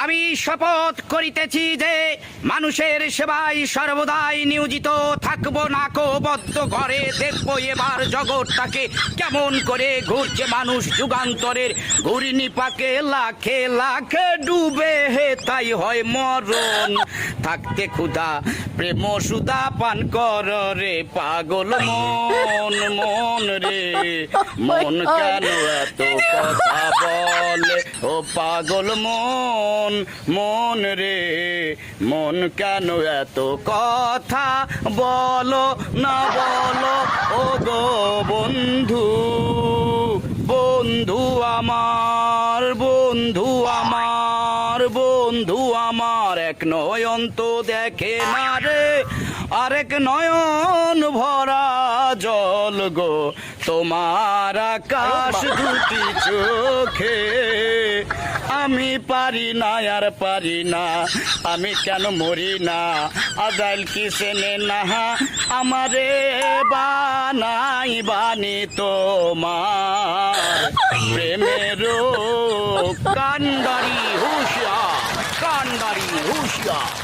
আমি শপথ করিতেছি যে মানুষের সেবায় সর্বদাই নিয়োজিত থাকব। নাকো বদ্ধ ঘরে দেখব এবার জগৎটাকে কেমন করে ঘুরছে মানুষ যুগান্তরের ঘূর্ণিপাকে লাখে লাখে ডুবে হে তাই হয় মরণ। থাকতে ক্ষুধা প্রেম সুধা পান কর রে পাগল মন। মন রে মন কেন এত কথা বলে ও পাগল মন। মন রে মন কেন এত কথা বলো না বলো ও গো বন্ধু। বন্ধু আমার বন্ধু আমার বন্ধু আমার এক নয়ন তো দেখে না রে আরেক নয়ন ভরা জল গো তোমার আকাশ দুটি চোখে। আমি পারি না আর পারি না আমি কেন মরি না আজাইল কি সেনে না আমারে বানাই বানি তোমার প্রেমেরও কান্ডারি হুঁশিয়ার কান্ডারি হুঁশিয়ার।